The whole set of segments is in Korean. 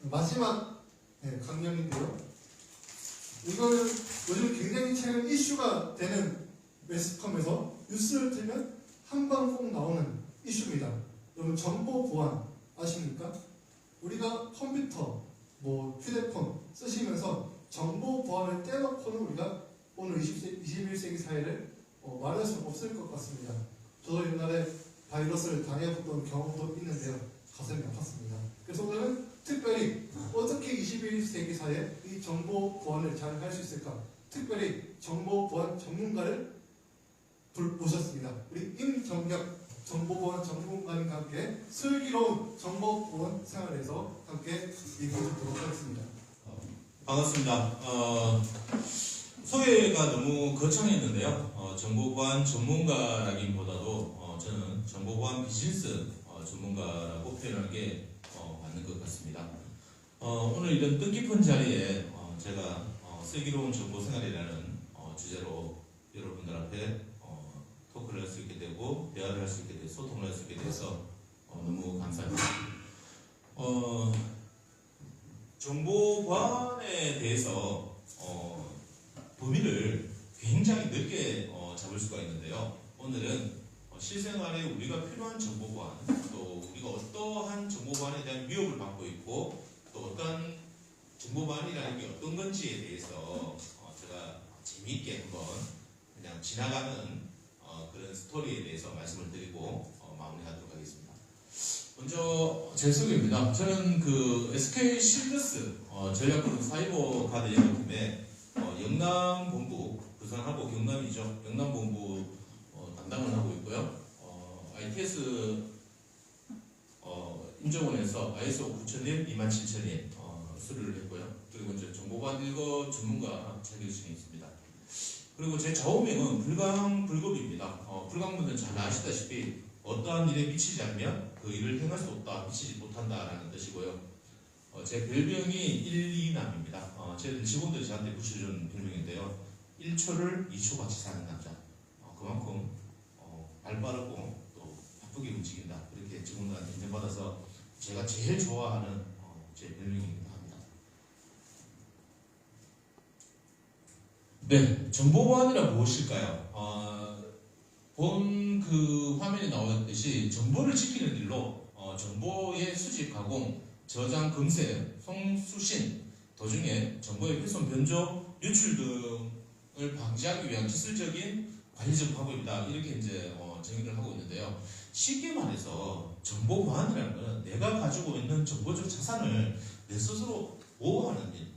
마지막 강령인데요. 이거는 요즘 굉장히 최근 이슈가 되는 매스컴에서 뉴스를 틀면 한방 꼭 나오는 이슈입니다. 여러분 정보 보안 아십니까? 우리가 컴퓨터, 휴대폰 쓰시면서 정보 보안을 떼놓고는 우리가 오늘 21세기 사회를 말할 수 없을 것 같습니다. 저도 옛날에 바이러스를 당해봤던 경험도 있는데요. 가슴이 아팠습니다. 그래서 오늘은 특별히 어떻게 21세기 사회에 이 정보 보안을 잘 할 수 있을까? 특별히 정보 보안 전문가를 모셨습니다. 우리 임정혁 정보보안 전문가님과 함께 슬기로운 정보보안 생활에서 함께 얘기해 주도록 하겠습니다. 반갑습니다. 소개가 너무 거창했는데요. 정보보안 전문가라기보다도 저는 정보보안 비즈니스 전문가라고 표현하는 게 맞는 것 같습니다. 오늘 이런 뜻깊은 자리에 제가 슬기로운 정보생활이라는 주제로 여러분들 앞에 토크를 할 수 있게 되고 대화를 할 수 있게 되고 소통을 할 수 있게 돼서 너무 감사합니다. 정보 보안에 대해서 범위를 굉장히 넓게 잡을 수가 있는데요. 오늘은 실생활에 우리가 필요한 정보 보안, 또 우리가 어떠한 정보 보안에 대한 위협을 받고 있고 또 어떠한 정보 보안이라는 게 어떤 건지에 대해서 제가 재미있게 한번 그냥 지나가는 그런 스토리에 대해서 말씀을 드리고 마무리하도록 하겠습니다. 먼저 제 소개입니다. 저는 그 SK 실드스 전략그룹 사이버 가드 연구팀의 영남본부, 부산하고 경남이죠. 영남본부 담당을 하고 있고요. ITS 인정원에서 ISO 9001, 27001 수료를 했고요. 그리고 이제 정보보안 1급 전문가 자격증이 있습니다. 그리고 제 좌우명은 불강불급입니다. 불강분들은 잘 아시다시피 어떠한 일에 미치지 않으면 그 일을 행할 수 없다, 미치지 못한다라는 뜻이고요. 제 별명이 1,2남입니다. 제 직원들이 저한테 붙여준 별명인데요. 1초를 2초같이 사는 남자. 그만큼 발 빠르고 또 바쁘게 움직인다. 그렇게 직원들한테 인정받아서 제가 제일 좋아하는 제 별명입니다. 네, 정보보안이란 무엇일까요? 본 그 화면에 나왔듯이 정보를 지키는 일로 정보의 수집, 가공, 저장, 검색, 송수신, 도중에 정보의 훼손, 변조, 유출 등을 방지하기 위한 기술적인 관리적 방법이다. 이렇게 이제 정의를 하고 있는데요. 쉽게 말해서 정보보안이라는 것은 내가 가지고 있는 정보적 자산을 내 스스로 보호하는 일,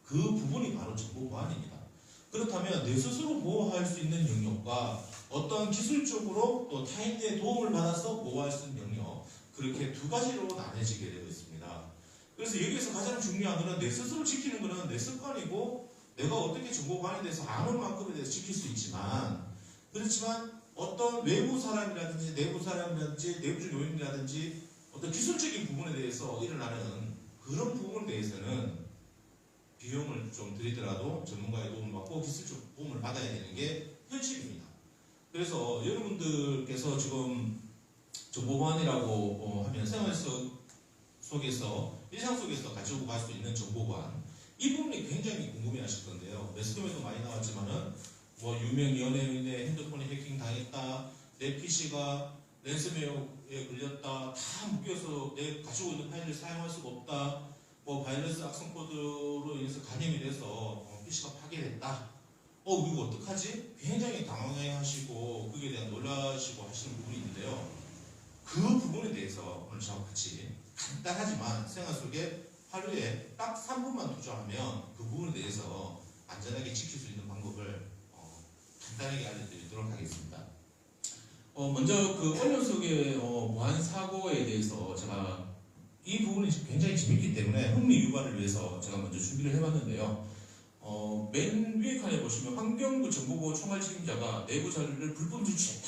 그 부분이 바로 정보보안입니다. 그렇다면 내 스스로 보호할 수 있는 영역과 어떠한 기술적으로 또 타인의 도움을 받아서 보호할 수 있는 영역, 그렇게 두 가지로 나뉘어지게 되어 있습니다. 그래서 여기에서 가장 중요한 것은 내 스스로 지키는 것은 내 습관이고 내가 어떻게 정보보안에 대해서 아는 만큼에 대해서 지킬 수 있지만, 그렇지만 어떤 외부 사람이라든지 내부 사람이라든지 내부적 요인이라든지 어떤 기술적인 부분에 대해서 일어나는 그런 부분에 대해서는 비용을 좀 들이더라도 전문가의 도움을 받고 기술적 도움을 받아야 되는 게 현실입니다. 그래서 여러분들께서 지금 정보보안이라고 하면 생활 속에서 일상 속에서 가지고 갈 수 있는 정보보안, 이 부분이 굉장히 궁금해하실 건데요. 매스컴에도 많이 나왔지만은 유명 연예인의 핸드폰이 해킹 당했다, 내 PC가 랜섬웨어에 걸렸다, 다 묶여서 내 가지고 있는 파일을 사용할 수가 없다, 바이러스 악성 코드로 인해서 감염이 돼서 PC가 파괴됐다. 이거 어떡하지? 굉장히 당황해하시고 거기에 대한 놀라시고 하시는 부분이 있는데요. 그 부분에 대해서 오늘 저와 같이 간단하지만 생활 속에 하루에 딱 3분만 투자하면 그 부분에 대해서 안전하게 지킬 수 있는 방법을 간단하게 알려드리도록 하겠습니다. 먼저 그 언론 속의 보안 사고에 대해서 제가 이 부분이 굉장히 재밌기 때문에 흥미 유발을 위해서 제가 먼저 준비를 해봤는데요. 맨 위에 칸에 보시면 환경부 정보보호 총괄 책임자가 내부 자료를 불법 유출했다.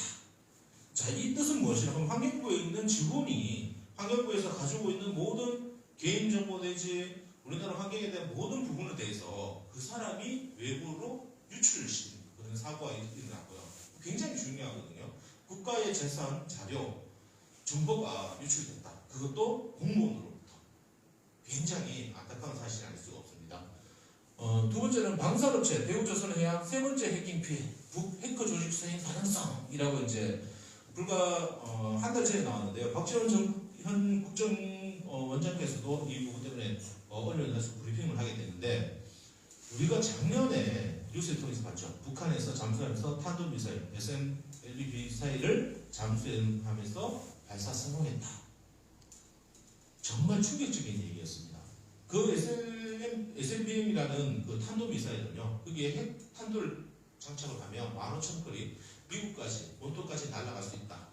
자, 이 뜻은 무엇이냐면 환경부에 있는 직원이 환경부에서 가지고 있는 모든 개인정보 내지 우리나라 환경에 대한 모든 부분에 대해서 그 사람이 외부로 유출을 시키는 그런 사고가 일어났고요. 굉장히 중요하거든요. 국가의 재산, 자료, 정보가 유출됐다. 그것도 공무원으로부터. 굉장히 두 번째는 방산업체 대우조선해양, 세 번째 해킹 피해, 북 해커 조직 수행 가능성이라고 이제 불과 한 달 전에 나왔는데요. 박지원 현 국정원장께서도 이 부분 때문에 언론에서 브리핑을 하게 됐는데 우리가 작년에 뉴스를 통해서 봤죠. 북한에서 잠수함에서 탄도미사일 SLBM 미사일을 잠수하면서 발사 성공했다. 정말 충격적인 얘기였습니다. 그 SLBM이라는 그 탄도미사일은요, 거기에 핵 탄도를 장착을 하면 15,000거리 미국까지, 본토까지 날아갈 수 있다.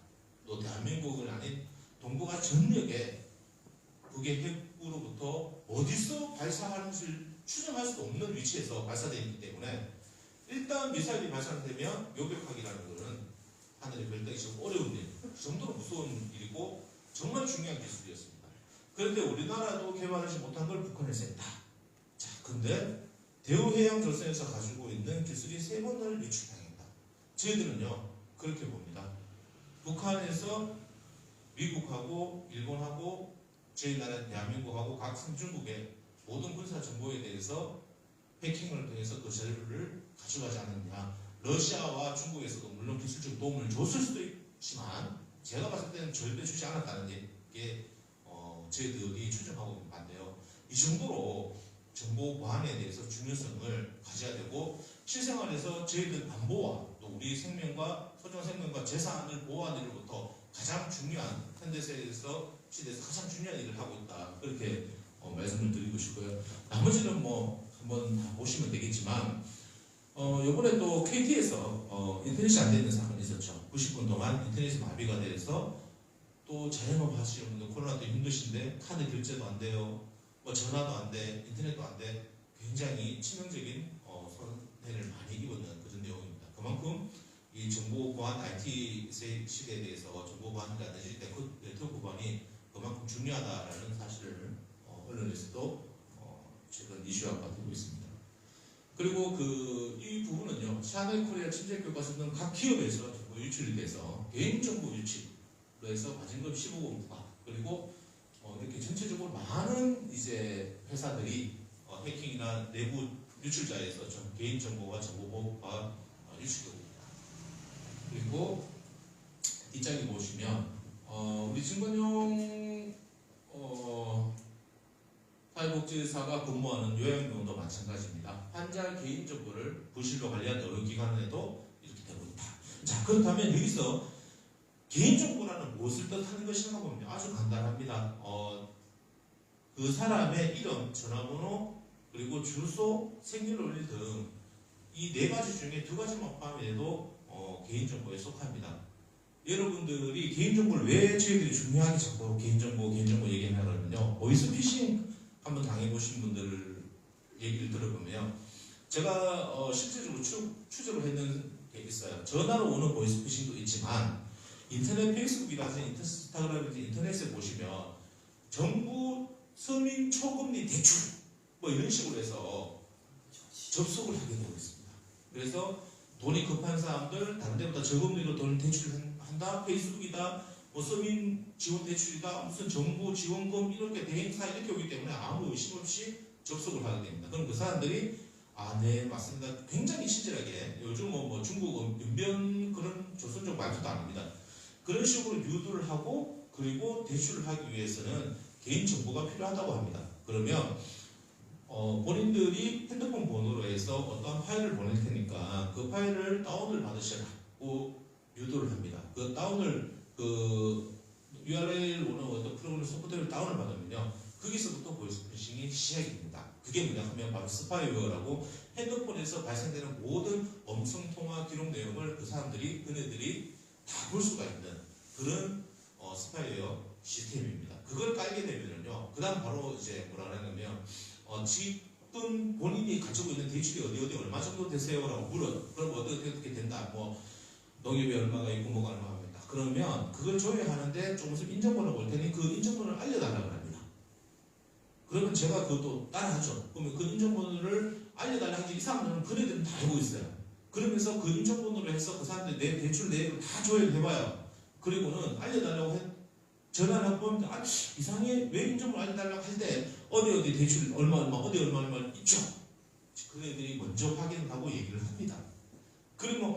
또 대한민국은 아닌 동북아 전역에 그게 핵으로부터 어디서 발사하는지 추정할 수 없는 위치에서 발사되어 있기 때문에 일단 미사일이 발사되면 요격하기라는 것은 하늘의 별따기 좀 어려운 일, 그 정도로 무서운 일이고 정말 중요한 기술이었습니다. 그런데 우리나라도 개발하지 못한 걸 북한에서 했다. 자, 근데 대우해양조선에서 가지고 있는 기술이 3번을 유출당했다. 저희들은요 그렇게 봅니다. 북한에서 미국하고 일본하고 저희 나라 대한민국하고 각 선진국의 모든 군사 정보에 대해서 해킹을 통해서 그 자료를 가져가지 않았냐. 러시아와 중국에서도 물론 기술적 도움을 줬을 수도 있지만 제가 봤을 때는 절대 주지 않았다는 게 저희들이 추정하고 있는데요. 이 정도로 정보 보안에 대해서 중요성을 가져야 되고 실생활에서 저희들 안보와 또 우리 생명과 소중한 생명과 재산을 보호하는 일로부터 가장 중요한 현대사회에서 시대에서 가장 중요한 일을 하고 있다. 그렇게 말씀을 드리고 싶고요. 나머지는 뭐 한번 다 보시면 되겠지만 이번에 또 KT에서 인터넷이 안 되는 사건이 있었죠. 90분 동안 인터넷이 마비가 돼서 또 자영업 하시는 분들 코로나 때 힘드신데 카드 결제도 안 돼요. 뭐 전화도 안 돼, 인터넷도 안 돼. 굉장히 치명적인 손해를 많이 입었는 그런 내용입니다. 그만큼 이 정보 보안 IT 시대에 대해서 정보 보안이라든지 네트워크 보안이 그만큼 중요하다라는 사실을 언론에서도 최근 이슈화가 되고 있습니다. 그리고 이 부분은요, 샤넬 코리아 친절 교과서 등 각 기업에서 정보 유출이 돼서 개인정보 유출로 해서 과징금 15억 부과, 그리고 이렇게 전체적으로 많은 이제 회사들이 해킹이나 내부 유출자에서 개인정보와 정보보호가 유출됩니다. 그리고 뒷장에 보시면 우리 증권용 사회복지사가 근무하는 요양병원도 마찬가지입니다. 환자 개인정보를 부실로 관리하는 의료기관에도 이렇게 되고 있다. 자, 그렇다면 여기서 개인정보라는 무엇을 뜻하는 것인가 보면 아주 간단합니다. 그 사람의 이름, 전화번호, 그리고 주소, 생년월일 등 이 4가지 중에 2가지만 포함해도 개인정보에 속합니다. 여러분들이 개인정보를 왜 저희들이 중요하게 자꾸 개인정보 얘기하냐면요, 보이스피싱 한번 당해보신 분들 얘기를 들어보면 제가 실제적으로 추적을 했는 게 있어요. 전화로 오는 보이스피싱도 있지만 인터넷 페이스북이라든지 인스타그램이라든지 인터넷에 보시면 정부 서민 초금리 대출 뭐 이런 식으로 해서 접속을 하게 되고 있습니다. 그래서 돈이 급한 사람들 다른 데보다 저금리로 돈을 대출한다, 페이스북이다, 뭐 서민 지원 대출이다, 무슨 정부 지원금 이렇게 대행사 이렇게 오기 때문에 아무 의심 없이 접속을 하게 됩니다. 그럼 그 사람들이 네 맞습니다. 굉장히 친절하게 요즘 뭐 중국 연변 그런 조선족 말투도 아닙니다. 그런 식으로 유도를 하고 그리고 대출을 하기 위해서는 개인정보가 필요하다고 합니다. 그러면 본인들이 핸드폰 번호로 해서 어떤 파일을 보낼 테니까 그 파일을 다운을 받으시라고 유도를 합니다. 그 다운을 URL 오는 어떤 프로그램 소프트웨어를 다운을 받으면요, 거기서부터 보이스피싱이 시작입니다. 그게 뭐냐 하면 바로 스파이웨어라고 핸드폰에서 발생되는 모든 음성통화 기록 내용을 그네들이 다 볼 수가 있는 그런 스파이웨어 시스템입니다. 그걸 깔게 되면요, 그 다음 바로 이제 뭐라 그러냐면 지금 본인이 가지고 있는 대출이 어디 얼마 정도 되세요라고 물어요. 그럼 어떻게 된다. 뭐 농협이 얼마가 있고 뭐가 얼마가 있다. 그러면 그걸 조회하는데 조금 있으면 인정번호 올 테니 그 인정번호를 알려달라고 합니다. 그러면 제가 그것도 따라하죠. 그러면 그 인정번호를 알려달라고 하지 이 사람들은 그네들은 다 알고 있어요. 그러면서 그 인정번호를 해서 그 사람들 내 대출 내역을 다 조회를 해봐요. 그리고는 알려달라고 전화를 한번 이상해 왜 인정을 알려달라고 할 때 어디 대출 얼마 어디 얼마 있죠. 그네들이 먼저 확인을 하고 얘기를 합니다. 그러면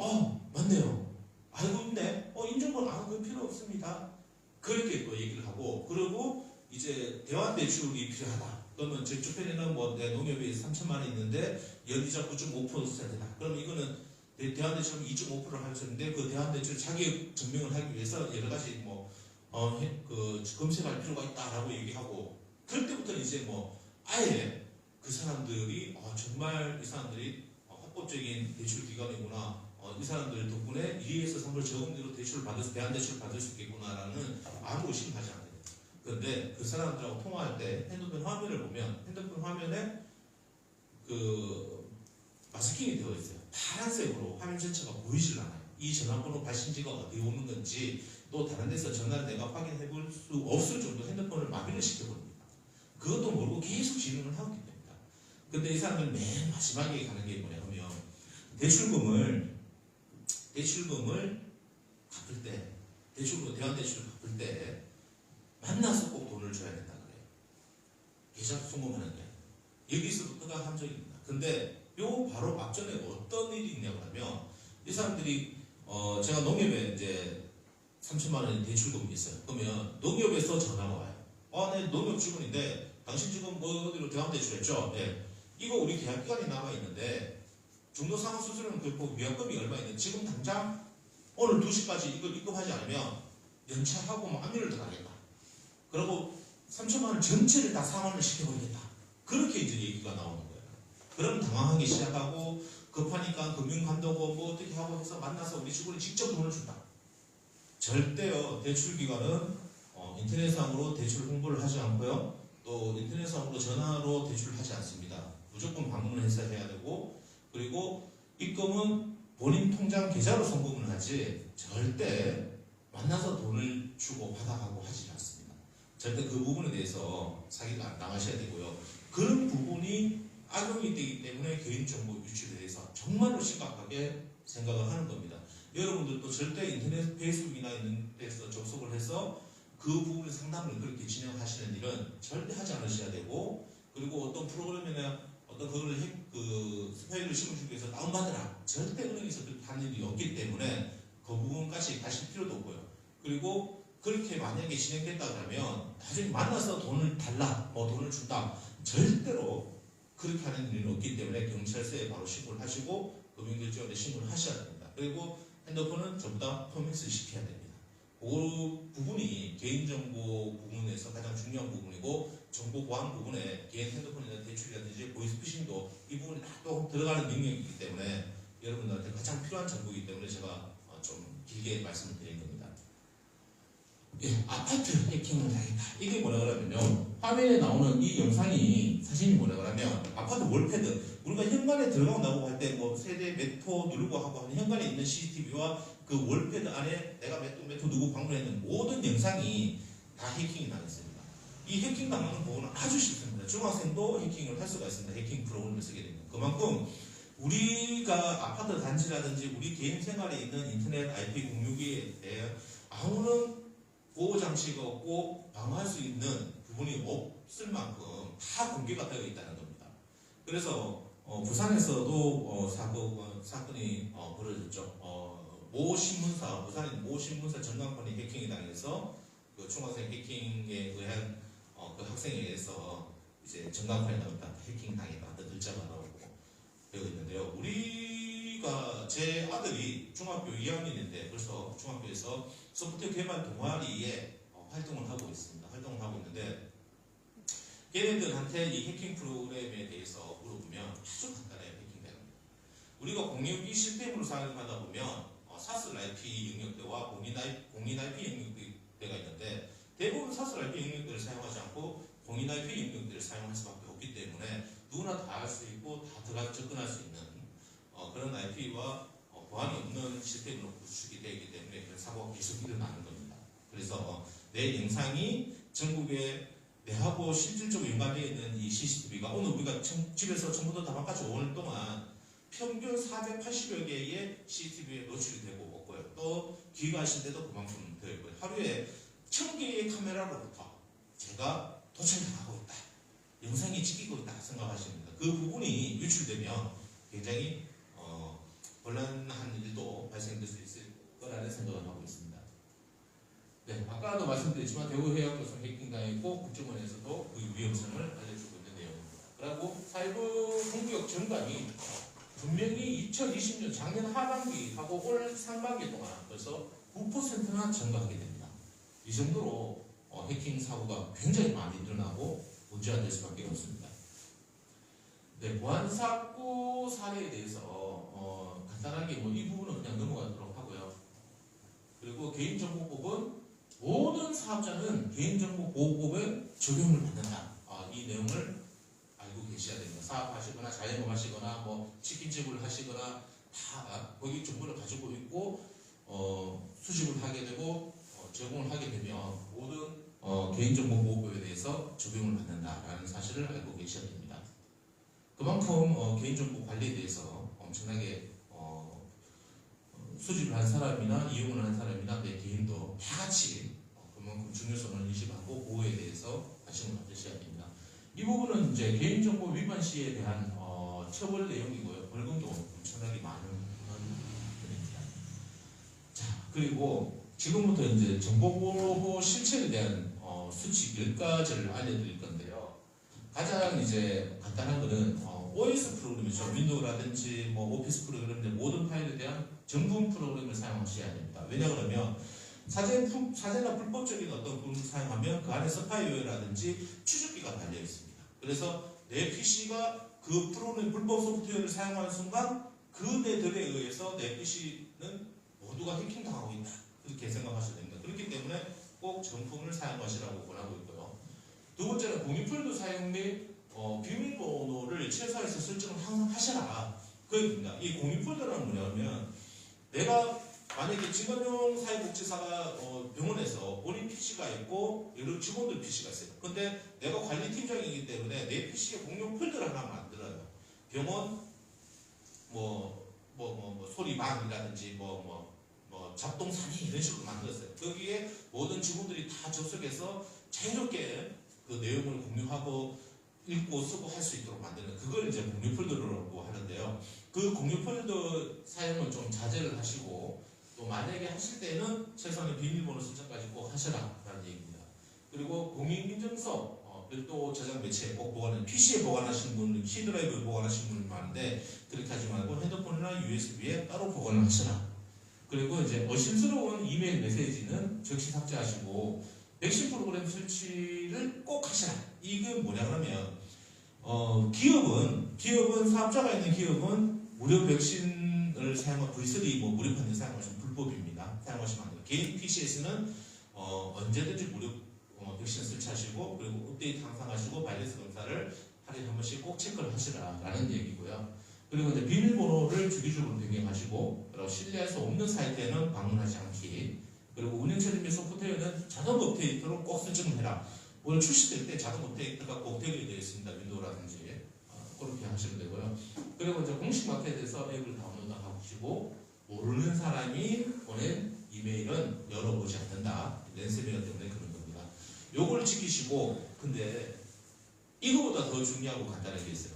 맞네요. 알고 있네. 인정권 그 필요 없습니다. 그렇게 또 얘기를 하고 그리고 이제 대환대출이 필요하다. 그러면 제 주변에는 내 농협에 3천만 원 있는데 연이자 9.5%다. 그러면 이거는 대환대출은 2.5%를 할 수 있는데 그 대환대출 자격 증명을 하기 위해서 여러 가지 검색할 필요가 있다라고 얘기하고 그럴 때부터는 이제 아예 그 사람들이 정말 이 사람들이 합법적인 대출 기관이구나. 이 사람들 덕분에 2에서 3을 저금리로 대환대출을 받을 수 있겠구나라는 아무 의심하지 않아요. 그런데 그 사람들하고 통화할 때 핸드폰 화면을 보면 핸드폰 화면에 그 마스킹이 되어 있어요. 파란색으로 화면 전체가 보이질 않아요. 이 전화번호 발신지가 어디에 오는 건지 또 다른 데서 전화를 내가 확인해 볼 수 없을 정도 핸드폰을 마비를 시켜버립니다. 그것도 모르고 계속 진행을 하기 때문입니다. 근데 이 사람들 맨 마지막에 가는 게 뭐냐 하면 대출금을 갚을 때 대환대출을 갚을 때 만나서 꼭 돈을 줘야 된다 그래요. 계좌 송금하는 게 여기서부터가 함정입니다. 근데 요 바로 앞전에 어떤 일이 있냐고 하면 이 사람들이 제가 농협에 이제 3천만 원의 대출금이 있어요. 그러면 농협에서 전화가 와요. 네, 농협 직원인데 당신 지금 어디로 대환대출했죠? 네. 이거 우리 계약 기간이 남아 있는데 중도상환 수수료는 그렇고 위약금이 얼마 있는데 지금 당장 오늘 2시까지 이걸 입금하지 않으면 연체하고 압류를 들어가겠다. 그리고 3천만 원 전체를 다 상환을 시켜버리겠다. 그렇게 이제 얘기가 나오는 거예요. 그럼 당황하기 시작하고 급하니까 금융감독원 어떻게 하고 해서 만나서 우리 직원이 직접 돈을 준다. 절대요. 대출기관은 인터넷상으로 대출 홍보를 하지 않고요. 또 인터넷상으로 전화로 대출을 하지 않습니다. 무조건 방문을 해서 해야 되고 그리고 입금은 본인 통장 계좌로 송금을 하지 절대 만나서 돈을 주고 받아가고 하지 않습니다. 절대 그 부분에 대해서 사기가 안 당하셔야 되고요. 그런 부분이 악용이 되기 때문에 개인정보 유출에 대해서 정말로 심각하게 생각을 하는 겁니다. 여러분들도 절대 인터넷 페이스북이나 있는 데서 접속을 해서 그 부분의 상담을 그렇게 진행하시는 일은 절대 하지 않으셔야 되고 그리고 어떤 프로그램이나 어떤 그걸 스파이를 심어주기 위해서 다운받으라 절대 은행에서 그렇게 하는 일이 없기 때문에 그 부분까지 가실 필요도 없고요. 그리고 그렇게 만약에 진행됐다 그러면 나중에 만나서 돈을 달라 돈을 준다 절대로 그렇게 하는 일은 없기 때문에 경찰서에 바로 신고를 하시고 금융결제원에 신고를 하셔야 됩니다. 그리고 핸드폰은 전부 다 포맷을 시켜야 됩니다. 그 부분이 개인정보 부분에서 가장 중요한 부분이고 정보 보안 부분에 개인 핸드폰이나 대출이라든지 보이스피싱도 이 부분이 다 또 들어가는 영역이기 때문에 여러분들한테 가장 필요한 정보이기 때문에 제가 좀 길게 말씀을 드린 겁니다. 아파트 해킹을 당했다. 이게 뭐라 그러면요. 화면에 나오는 이 영상이 사진이 뭐라 그러면 아파트 월패드 우리가 현관에 들어가고 나오고 할 때 세대 몇 호 누르고 하고 하는 현관에 있는 CCTV와 그 월패드 안에 내가 몇 호 누구 방문했는 모든 영상이 다 해킹이 당했습니다. 이 해킹 당하는 부분은 아주 쉽습니다. 중학생도 해킹을 할 수가 있습니다. 해킹 프로그램을 쓰게 되면 그만큼 우리가 아파트 단지라든지 우리 개인 생활에 있는 인터넷 IP 공유기에 대해 아무런 보호장치가 없고 방어할 수 있는 부분이 없을 만큼 다 공개가 되어 있다는 겁니다. 그래서 부산에서도 사건이 벌어졌죠. 부산의 모 신문사 전광판이 해킹이 당해서 그 중학생 해킹에 의한 그 학생에 의해서 이제 전광판이 나왔다 해킹 당했다 글자가 나오고 되어 있는데요. 제 아들이 중학교 2학년인데 벌써 중학교에서 소프트웨어 개발 동아리에 활동을 하고 있습니다. 활동을 하고 있는데 걔네들한테 이 해킹 프로그램에 대해서 물어보면 아주 간단해요. 해킹되는 우리가 공유기 시스템으로 사용하다 보면 사슬 IP 영역대와 공인 IP 영역대가 있는데 대부분 사슬 IP 영역대를 사용하지 않고 공인 IP 영역대를 사용할 수밖에 없기 때문에 누구나 다 할 수 있고 다 접근할 수 있는 그런 IP와 보안이 없는 시스템으로 구축이 되기 때문에 그런 사고가 계속 일어나는 겁니다. 그래서 내 영상이 전국에 내하고 실질적으로 연관되어 있는 이 CCTV가 오늘 우리가 집에서 전부터 다 바꿔서 5년 동안 평균 480여 개의 CCTV에 노출이 되고 없고요. 또 귀가하실 때도 그만큼 되어 있고요. 하루에 1000개의 카메라로부터 제가 도청당하고 있다. 영상이 찍히고 식으로 딱 생각하시면 됩니다. 그 부분이 유출되면 굉장히 곤란한 일도 발생될 수 있을 거라는 생각을 하고 있습니다. 네, 아까도 말씀드렸지만 대구해양조선 해킹당했고 국정원에서도 그 위험성을 알려주고 있는 내용입니다. 그리고 사이버 공격 전감이 분명히 2020년 작년 하반기하고 올 상반기 동안 벌써 9%나 증가하게 됩니다. 이 정도로 해킹 사고가 굉장히 많이 일어나고 문제가 될 수밖에 없습니다. 네, 보안사고 사례에 대해서 간단하게 이 부분은 그냥 넘어가도록 하고요. 그리고 개인정보법은 모든 사업자는 개인정보보호법에 적용을 받는다. 이 내용을 알고 계셔야 됩니다. 사업하시거나 자영업하시거나 뭐 치킨집을 하시거나 다 거기 정보를 가지고 있고 수집을 하게 되고 제공을 하게 되면 모든 개인정보보호법에 대해서 적용을 받는다라는 사실을 알고 계셔야 됩니다. 그만큼 개인정보 관리에 대해서 엄청나게 수집을 한 사람이나 이용을 한 사람이나 내 개인도 다 같이 그만큼 중요성을 인식하고 보호에 대해서 관심을 가지셔야 됩니다. 이 부분은 이제 개인정보 위반 시에 대한 처벌 내용이고요. 벌금도 엄청나게 많은 부분입니다. 자, 그리고 지금부터 이제 정보보호 실체에 대한 수칙 10가지를 알려드릴 건데요. 가장 이제 간단한 거는 OS 프로그램이죠. 윈도우라든지 뭐 오피스 프로그램들 모든 파일에 대한 정품 프로그램을 사용하셔야 됩니다. 왜냐 그러면 사제나 불법적인 어떤 프로그램을 사용하면 그 안에 스파이웨어라든지 추적기가 달려 있습니다. 그래서 내 PC가 그 프로그램 불법 소프트웨어를 사용하는 순간 그네들에 의해서 내 PC는 모두가 해킹당하고 있다. 그렇게 생각하셔야 됩니다. 그렇기 때문에 꼭 정품을 사용하시라고 권하고 있고요. 두 번째는 공유폴더 사용 및 비밀번호를 최소화해서 설정을 항상 하셔라. 그 얘기입니다. 이 공유폴더는 뭐냐면 내가 만약에 직원용 사회복지사가 병원에서 본인 PC가 있고 여러 직원들 PC가 있어요. 근데 내가 관리팀장이기 때문에 내 PC에 공용 폴더를 하나 만들어요. 병원 소리방이라든지 잡동사니 이런 식으로 만들었어요. 거기에 모든 직원들이 다 접속해서 자유롭게 그 내용을 공유하고 읽고 쓰고 할 수 있도록 만드는 그걸 이제 공유 폴더라고 하는데요. 그 공유 폴더 사용을 좀 자제를 하시고 또 만약에 하실 때는 최소한의 비밀번호 설정까지 꼭 하셔라라는 얘기입니다. 그리고 공인인증서 별도 저장 매체에 꼭 보관하는 PC에 보관하시는 분들, C드라이브에 보관하시는 분들 많은데 그렇게 하지 말고 핸드폰이나 USB에 따로 보관을 하셔라. 그리고 이제 어심스러운 이메일 메시지는 즉시 삭제하시고 백신 프로그램 설치를 꼭 하셔라. 이게 뭐냐 그러면 기업은 사업자가 있는 기업은 무료 백신을 사용한 V3 무료판을 사용하시면 불법입니다. 사용하시면 안 돼요. 개인 PC에서는 언제든지 무료 백신 설치하시고 그리고 업데이트 항상 하시고 바이러스 검사를 하루에 한 번씩 꼭 체크를 하시라라는 얘기고요. 그리고 이제 비밀번호를 주기적으로 변경하시고 그리고 신뢰할 수 없는 사이트에는 방문하지 않기. 그리고 운영체제 및 소프트웨어는 자동 업데이트로 꼭 설정을 해라. 오늘 출시될 때 자동 업데이트가 꼭 되게 되어 있습니다. 윈도우라든지 그렇게 하시면 되고요. 그리고 이제 공식 마켓에서 앱을 다운로드하시고 모르는 사람이 보낸 이메일은 열어보지 않는다. 랜섬웨어 때문에 그런 겁니다. 요걸 지키시고 근데 이거보다 더 중요하고 간단한 게 있어요.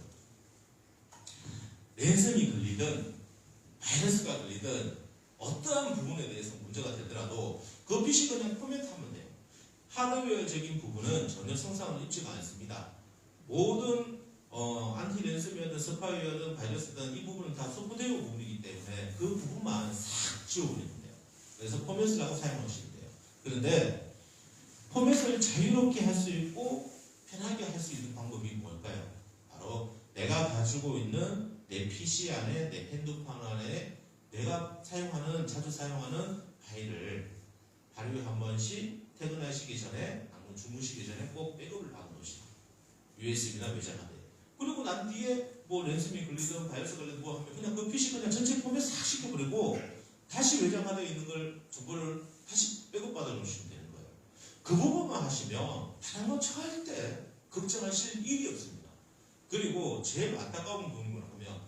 랜섬이 걸리든 바이러스가 걸리든 어떠한 부분에 대해서 문제가 되더라도 그 PC 그냥 포맷하면 돼요. 하드웨어적인 부분은 전혀 손상을 입지가 않습니다. 모든 안티 랜섬웨어든 스파이웨어든 바이러스든 이 부분은 다 소프트웨어 부분이기 때문에 그 부분만 싹 지워버리면 돼요. 그래서 포맷을 하고 사용하시면 돼요. 그런데 포맷을 자유롭게 할 수 있고 편하게 할 수 있는 방법이 뭘까요? 바로 내가 가지고 있는 내 PC 안에 내 핸드폰 안에 내가 자주 사용하는 파일을 하루에 한 번씩 퇴근하시기 전에 아니면 주무시기 전에 꼭 백업을 받아놓으시라. USB나 외장하드에. 그리고 난 뒤에 랜섬이 걸리든 바이러스 걸리든 하면 그냥 그 PC 그냥 전체 포맷 싹 시켜버리고 다시 외장하드에 있는 걸 정보를 다시 백업 받아놓으시면 되는 거예요. 그 부분만 하시면 다른 건 절대 걱정하실 일이 없습니다. 그리고 제일 안타까운 부분은 뭐냐면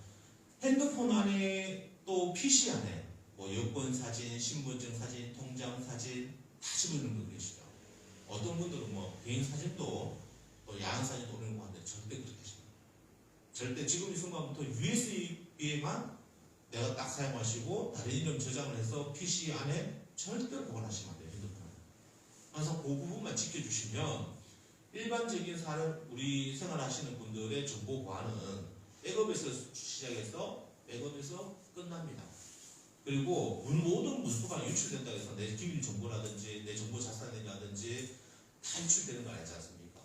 핸드폰 안에 또 PC 안에 여권 사진, 신분증 사진, 통장 사진 다 집어넣는 분 계시죠. 어떤 분들은 개인 사진도 또 야한 사진도 올리는 거 하는데 절대 그렇게 하시면 절대 지금 이 순간부터 USB에만 내가 딱 사용하시고 다른 이름 저장을 해서 PC 안에 절대로 보관하시면 안 돼요. 핸드폰을. 그래서 그 부분만 지켜주시면 일반적인 사람, 우리 생활하시는 분들의 정보 보안은 백업에서 시작해서 백업에서 끝납니다. 그리고 모든 문서가 유출된다고 해서 내 기밀 정보라든지 내 정보 자산이라든지 다 유출되는 거 알지 않습니까?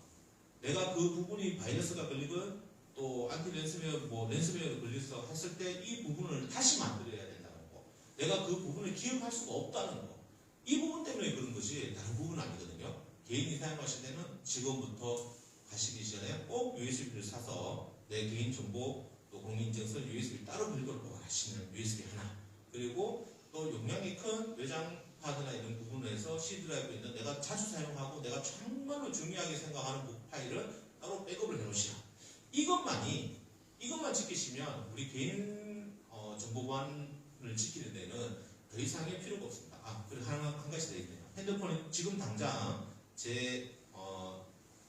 내가 그 부분이 바이러스가 걸리건 또 안티 랜섬웨어, 랜섬웨어가 걸려서 했을 때 이 부분을 다시 만들어야 된다는 거. 내가 그 부분을 기억할 수가 없다는 거. 이 부분 때문에 그런 것이 다른 부분은 아니거든요. 개인이 사용하실 때는 지금부터 가시기 전에 꼭 USB를 사서 내 개인 정보 또 공인인증서 USB 따로 별도로 보관하시는 USB 하나. 그리고 또 용량이 큰 외장 하드나 이런 부분에서 C 드라이브 있는 내가 자주 사용하고 내가 정말로 중요하게 생각하는 그 파일을 따로 백업을 해놓으시라. 이것만 지키시면 우리 개인 정보 보안을 지키는 데는 더 이상의 필요가 없습니다. 그리고 한 가지 더 있네요. 핸드폰이 지금 당장 제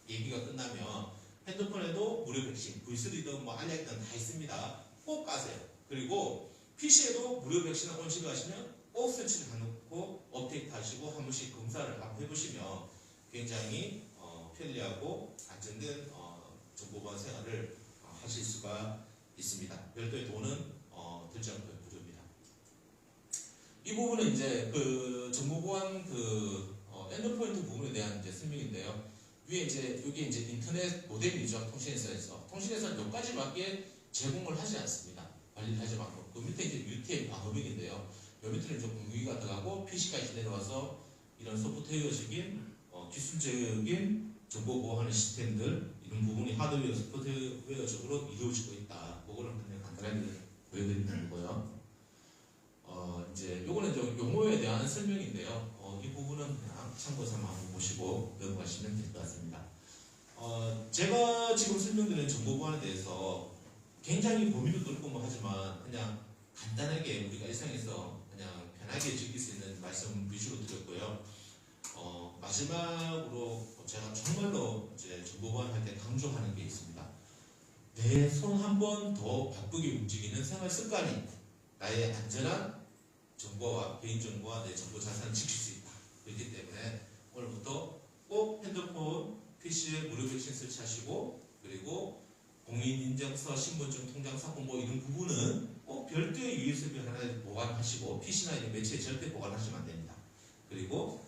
얘기가 끝나면 핸드폰에도 무료 백신, V3든 알약이든 다 있습니다. 꼭 까세요. 그리고 PC에도 무료 백신을 온식을 하시면 꼭 설치를 해놓고 업데이트 하시고 한 번씩 검사를 한번 해보시면 굉장히 편리하고 안전된 정보보안 생활을 하실 수가 있습니다. 별도의 돈은 들지 않고 무료입니다. 이 부분은 이제 그 정보보안 엔드포인트 부분에 대한 이제 설명인데요. 위에 이제 여기 이제 인터넷 모뎀이죠. 통신회사는 몇 가지밖에 제공을 하지 않습니다. 관리를 하지 않고 그 밑에 이제 UTM 법익인데요. 요 밑에는 좀 공유기가 들어가고 PC까지 내려와서 이런 소프트웨어적인 기술적인 정보 보호하는 시스템들 이런 부분이 하드웨어, 소프트웨어적으로 이루어지고 있다. 그거를 그냥 간단하게 보여드리는 거고요. 이제 요거는 좀 용어에 대한 설명인데요. 이 부분은 그냥 참고 삼아 한번 보시고 넘어가시면 될 것 같습니다. 제가 지금 설명드리는 정보 보안에 대해서 굉장히 범위도 넓고 하지만 그냥 간단하게 우리가 일상에서 그냥 편하게 즐길 수 있는 말씀 위주로 드렸고요. 마지막으로 제가 정말로 이제 정보 보안할 때 강조하는 게 있습니다. 내 손 한 번 더 바쁘게 움직이는 생활 습관이 나의 안전한 정보와 개인정보와 내 정보 자산을 지킬 수 있다. 그렇기 때문에 오늘부터 꼭 핸드폰, PC에 무료 백신 설치하시고 그리고 공인인증서, 신분증, 통장, 사본부 이런 부분은 꼭 별도의 USB 하나 보관하시고 PC나 이런 매체에 절대 보관하시면 안 됩니다. 그리고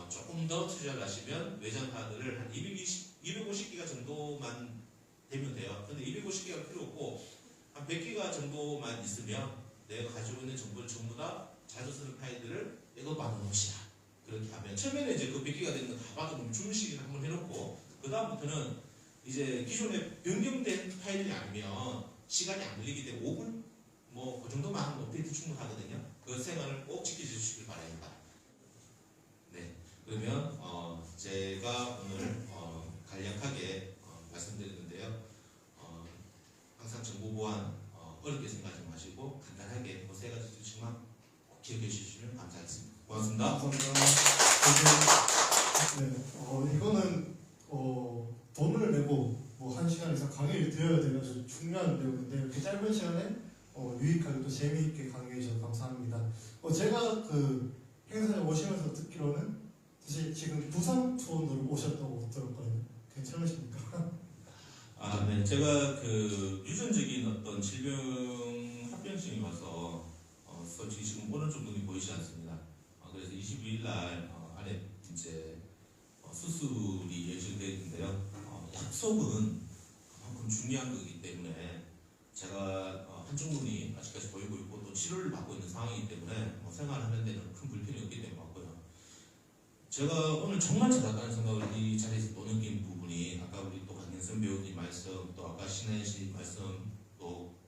조금 더 투자를 하시면 외장 하드를 한 250기가 정도만 되면 돼요. 근데 250기가 필요 없고 한 100기가 정도만 있으면 내가 가지고 있는 정보를 전부 다 자주 쓰는 파일들을 이거 받아놓으시라. 그렇게 하면 처음에는 이제 그 100기가 되는 거 다 받아놓으면 주무시기를 한번 해놓고 그 다음부터는 이제 기존에 변경된 파일이 아니면 시간이 안 걸리기 때문에 5분 그 정도만 하면 업데이트 충분하거든요. 그 생활을 꼭 지켜주시길 바랍니다. 네, 그러면 제가 오늘 간략하게 말씀드렸는데요. 항상 정보 보안 어렵게 생각하지 마시고 간단하게 그 세 가지 주시면 꼭 기억해 주시면 감사하겠습니다. 고맙습니다. 감사합니다. 네, 이거는 돈을 내고 1시간 이상 강의를 들어야 되는 아주 중요한 내용인데 이렇게 짧은 시간에 유익하게 또 재미있게 강의해 주셔서 감사합니다. 제가 그 행사에 오시면서 듣기로는 사실 지금 부산 투어로 오셨다고 들었거든요. 괜찮으십니까? 네. 제가 그 유전적인 어떤 질병 합병증이 와서 솔직히 지금 오른쪽 눈이 보이지 않습니다. 그래서 22일 날 안에 이제 수술이 예정되어 있는데요. 약속은 그만큼 중요한 거기 때문에 제가 한쪽 눈이 아직까지 보이고 있고 또 치료를 받고 있는 상황이기 때문에 생활하는 데는 큰 불편이 없기 때문에 왔고요. 제가 오늘 정말 잘했다는 생각을 이 자리에서 또 느낀 부분이 아까 우리 또 강현선 배우님 말씀 또 아까 신혜 씨 말씀 또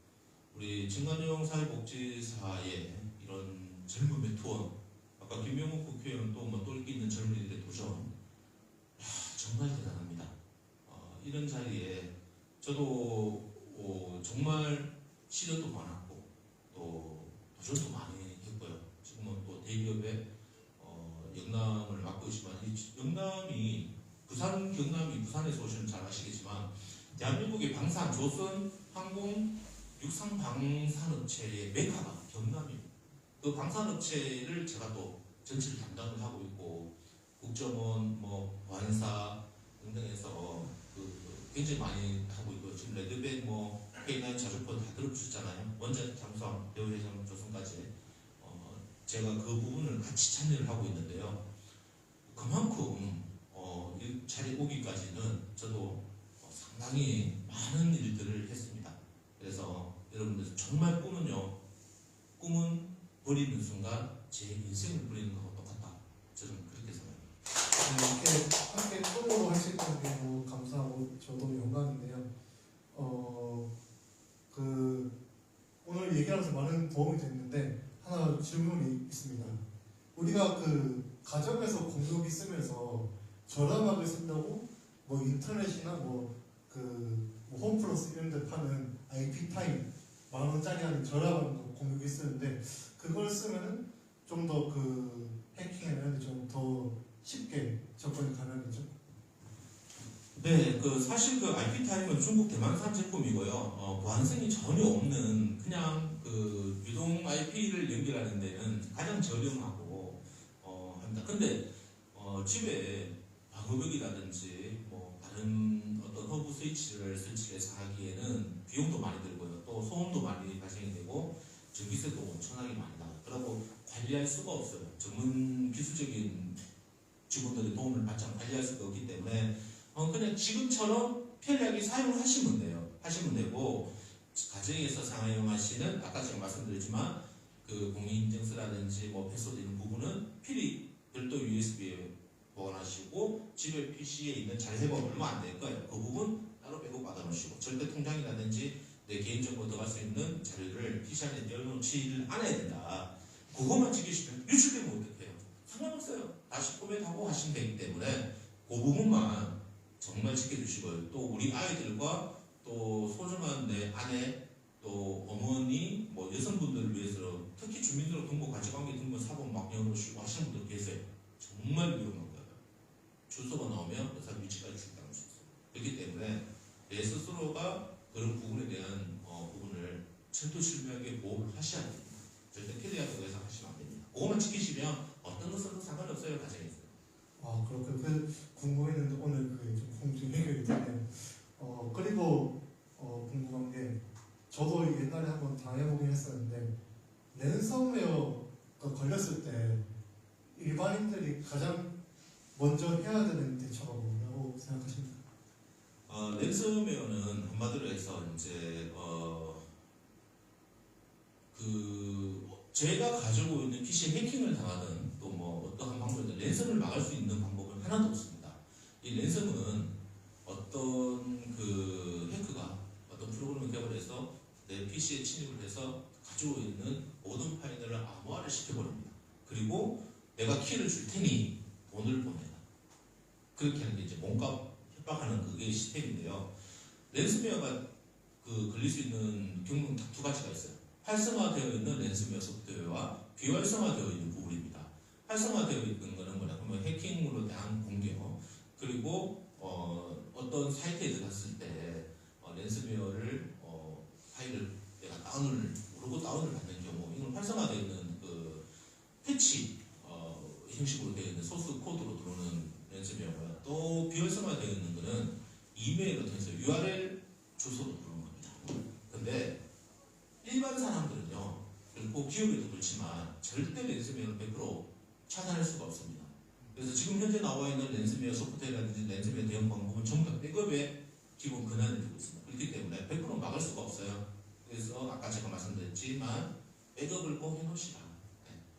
우리 진관용 사회복지사의 이런 젊음의 투혼 아까 김명욱 국회의원 또 똘끼 있는 젊은이들의 도전 정말 대단합니다. 이런 자리에 저도 정말 시련도 많았고 또 도전도 많이 했고요. 지금은 또 대기업의 영남을 맡고 있지만 이 영남이 부산에서 오시면 잘 아시겠지만 대한민국의 방산, 조선, 항공, 육상 방산업체의 메카가 경남입니다. 그 방산업체를 제가 또 전체를 담당을 하고 있고 국정원, 뭐 보안사 등등에서 굉장히 많이 하고 있고 지금 레드백, 뭐 K9 자주포 다 들어주셨잖아요. 원전 잠수함, 대우해상 조선까지 제가 그 부분을 같이 참여를 하고 있는데요. 그만큼 이 자리에 오기까지는 저도 상당히 많은 일들을 했습니다. 그래서 여러분들 정말 꿈은 버리는 순간 제 인생을 버리는 것과 똑같다. 저는 그렇게 생각합니다. 네, 이렇게 함께 꿈으로 할 수 있다는 게 너무 감사하고 저도 영광인데요. 오늘 얘기하면서 많은 도움이 됐는데 하나 질문이 있습니다. 우리가 그 가정에서 공유기 쓰면서 저렴하게 쓴다고 뭐 인터넷이나 홈플러스 이런 데 파는 IP 타임 10,000원짜리 하는 저렴한 공유기 쓰는데 그걸 쓰면은 좀 더 해킹이나 좀 더 쉽게 접근이 가능하겠죠? 네, 사실 IP 타임은 중국 대만산 제품이고요. 보안성이 전혀 없는 그냥 유동 IP를 연결하는 데는 가장 저렴하고 합니다. 근데 집에 방어벽이라든지 뭐 다른 어떤 허브 스위치를 설치해서 하기에는 비용도 많이 들고요. 또 소음도 많이 발생이 되고 전기세도 엄청나게 많이 나요. 그리고 관리할 수가 없어요. 전문 기술적인 직원들의 도움을 받지 않고 관리할 수가 없기 때문에 그냥 지금처럼 편리하게 사용을 하시면 돼요. 하시면 되고 가정에서 사용하시는 아까 제가 말씀드렸지만 공인인증서라든지 뭐 패스워드 이런 부분은 필히 별도 USB에 보관하시고 집에 PC에 있는 자료해보면 얼마 안 될 거예요. 그 부분 따로 백업 받아 놓으시고 절대 통장이라든지 내 개인정보 들어갈 수 있는 자료를 PC 안에 띄워놓지를 않아야 된다. 그것만 지키시면 유출되면 어떡해요? 상관없어요. 다시 포맷하고 하시면 되기 때문에 그 부분만 정말 지켜주시고요. 또 우리 아이들과 또 소중한 내 아내 또 어머니 뭐 여성분들을 위해서 특히 주민등록 가치관계 등본 사본 막 열어놓으시고 하시는 분들 계세요. 정말 위험한 거예요. 주소가 나오면 여사 위치까지 출당할 수 있어요. 그렇기 때문에 내 스스로가 그런 부분에 대한 부분을 철두철미하게 보호를 하셔야 됩니다. 절대 캐리하다고 해서 하시면 안 됩니다. 그것만 지키시면 어떤 것은 상관없어요. 가정에서. 그렇게 궁금했는데 오늘 좀 궁금증이 해결이 되네요. 그리고 궁금한 게 저도 옛날에 한번 당해보긴 했었는데 랜섬웨어가 걸렸을 때 일반인들이 가장 먼저 해야 되는 대처가 뭐라고 생각하십니까? 랜섬웨어는 한마디로 해서 이제 제가 가지고 있는 PC 해킹을 당하든 또 뭐 어떠한 방법이든 랜섬을 막을 수 있는 방법은 하나도 없습니다. 이 랜섬은 어떤 해커가 어떤 프로그램을 개발해서 내 PC에 침입을 해서 가지고 있는 모든 파일들을 암호화를 시켜버립니다. 그리고 내가 키를 줄 테니 돈을 보내라. 그렇게 하는 게 이제 몸값 협박하는 그게 시스템인데요. 랜섬웨어가 걸릴 수 있는 경로는 딱 두 가지가 있어요. 활성화되어 있는 랜섬웨어 소프트웨어와 비활성화되어 있는 부분입니다. 활성화되어 있는 것은 뭐냐 그러면 해킹으로 대한 공격 그리고 어떤 사이트에 들어갔을 때 랜섬웨어를 파일을 내가 모르고 다운을 받는 경우 이건 활성화되어 있는 패치 형식으로 되어 있는 소스 코드로 들어오는 랜섬웨어고요. 또 비활성화되어 있는 것은 이메일로 통해서 URL 주소로 들어오는 겁니다. 근데 일반 사람들은요, 그리고 기업에도 그렇지만 절대 랜섬웨어를 100% 차단할 수가 없습니다. 그래서 지금 현재 나와 있는 랜섬웨어 소프트웨어라든지 랜섬웨어 대응 방법은 전부 다 백업의 기본 근간을 두고 있습니다. 그렇기 때문에 100% 막을 수가 없어요. 그래서 아까 제가 말씀드렸지만 백업을 꼭 해놓으시라.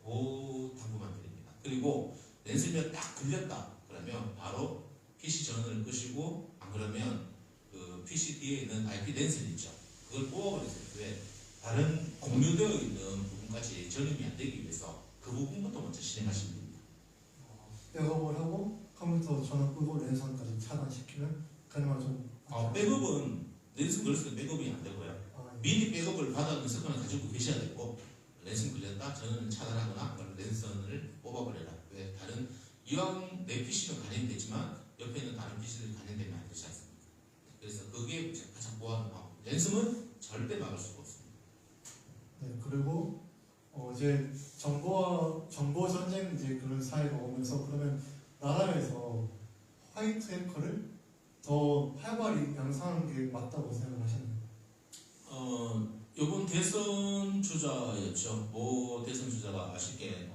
그 당부만 드립니다. 그리고 랜섬웨어 딱 걸렸다 그러면 바로 PC 전원을 끄시고 안 그러면 PC 뒤에 있는 IP 랜섬 있죠. 그걸 뽑아버리세요. 왜? 다른 공유되어 있는 부분까지 전염이 안 되기 위해서 그 부분부터 먼저 진행하시면 됩니다. 백업을 하고 컴퓨터 전원 끄고 랜선까지 차단시키면 그나마 좀 백업은 랜섬 걸렸을 때 백업이 안 되고요. 미리 백업을 받아놓은 습관을 가지고 계셔야 되고 랜섬 걸렸다 전원을 차단하거나 랜선을 뽑아버려라. 왜? 이왕 내 PC는 감염되지만 옆에 있는 다른 PC를 감염되면 안 되지 않습니까? 그래서 그게 이제 가장 보안하고 랜섬은 절대 막을 수가 없습니다. 네, 그리고 이제 정보 전쟁 이제 그런 사회가 오면서 그러면 나라에서 화이트 해커를 더 활발히 양성하는 게 맞다고 생각하시나요? 이번 대선 주자였죠. 모 대선 주자가 아쉽게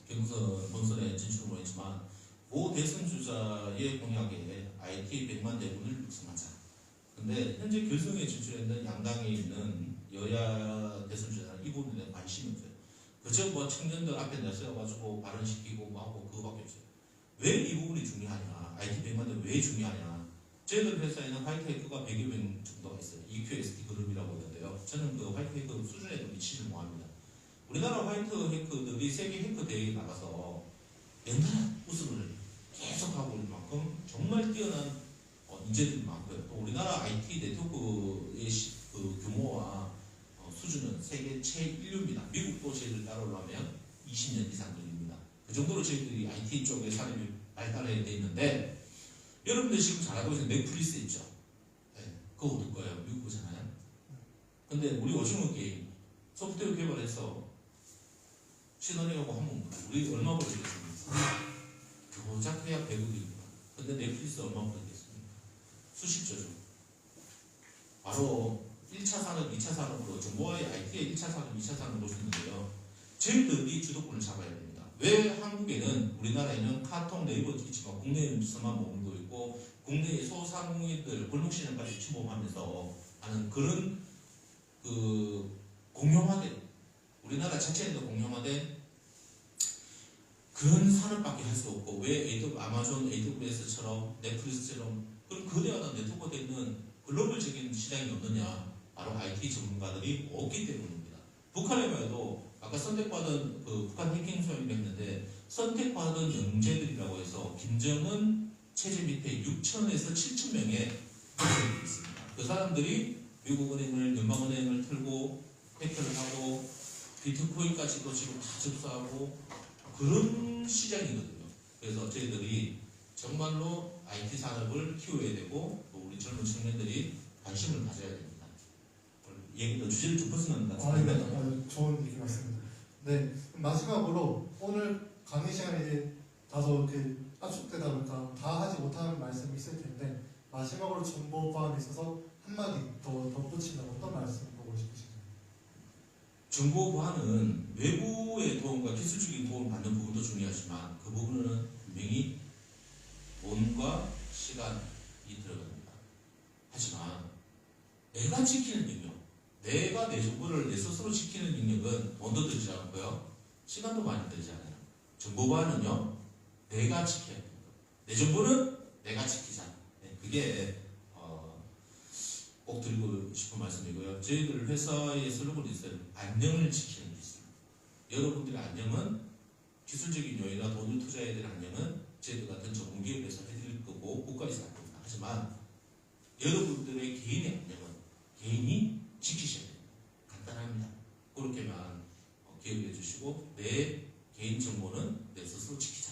경선 본선에 진출을 못했지만 모 대선 주자의 공약에 IT 100만 대군을 육성하자. 근데 현재 결선에 진출했는 양당에 있는 여야 대선 주자는 이 부분에 대한 관심이 없어요. 그저 뭐 청년들 앞에 내세워가지고 발언시키고 뭐 하고 그거밖에 없어요. 왜 이 부분이 중요하냐? IT 100만 대 왜 중요하냐? 저희들 회사에는 화이트 해커가 100여 명 정도가 있어요. EQST 그룹이라고 하는데요. 저는 그 화이트 해커 수준에도 미치지 못합니다. 우리나라 화이트 해커들이 세계 해커 대회에 나가서 연달아 우승을 계속하고 있는 만큼 정말 뛰어난 인재들이 많고요. 또 우리나라 IT 네트워크의 그 규모와 수준은 세계 최1류입니다. 미국도 저희들 따라오려면 20년 이상 걸립니다. 그 정도로 저희들이 IT 쪽에 산업이 발달해야 돼 있는데 여러분들 지금 잘하고 있는 넷플릭스 있죠? 네, 그거 어떨 거예요? 미국 거잖아요. 근데 우리 오징어 게임 소프트웨어 개발해서 신원이하고 한번 우리 얼마 벌겠습니까? 교작 해야 100억입니다. 근데 넷플릭스 얼마 벌겠습니까? 수십조죠. 바로 1차 산업, 2차 산업으로 정보와의 IT의 1차 산업, 2차 산업을 볼 수 있는데요. 저희들이 주도권을 잡아야 됩니다. 왜 한국에는 우리나라에는 카톡, 네이버도 있지만 국내에서만 머물고 있고 국내의 소상공인들 골목시장까지 침범하면서 하는 그런 공용화된 우리나라 자체에도 공용화된 그런 산업밖에 할 수 없고 왜 아마존, AWS처럼 넷플릭스처럼 그런 거대한 네트워크가 있는 글로벌적인 시장이 없느냐? 바로 IT 전문가들이 없기 때문입니다. 북한에 봐도 아까 선택받은 북한 해킹 소행을 했는데 선택받은 영재들이라고 해서 김정은 체제 밑에 6천에서 7천 명의 영재들이 있습니다. 그 사람들이 미국 은행을 연방은행을 털고 해킹을 하고 비트코인까지도 지금 다 접수하고 그런 시장이거든요. 그래서 저희들이 정말로 IT 산업을 키워야 되고 또 우리 젊은 청년들이 관심을 가져야 됩니다. 얘기도 주제를 좀 벗어나는 것 같습니다. 네, 좋은 얘기 같습니다. 네, 마지막으로 오늘 강의 시간에 이제 다소 이렇게 압축되다 보니까 다 하지 못하는 말씀이 있을 텐데 마지막으로 정보 보안에 있어서 한마디 더 덧붙이면 어떤 말씀 보고 싶으신가요? 정보 보안은 외부의 도움과 기술적인 도움을 받는 부분도 중요하지만 그 부분은 분명히 돈과 시간이 들어갑니다. 하지만 내가 지키는 능력, 내가 내 정보를 내 스스로 지키는 능력은 돈도 들지 않고요. 시간도 많이 들지 않아요. 정보 보안은요. 내가 지켜야 됩니다. 내 정보는 내가 지키자. 네, 그게 꼭 드리고 싶은 말씀이고요. 저희들 회사의 슬로건이 있어요. 안녕을 지키는 기술. 여러분들의 안녕은 기술적인 요인이나 돈을 투자해야 될 안녕은 저희들 같은 전문 기업에서 해드릴 거고 국가에서 할 겁니다. 하지만 여러분들의 개인의 안녕은 개인이 지키셔야 됩니다. 간단합니다. 그렇게만 기억해 주시고 내 개인 정보는 내 스스로 지키자.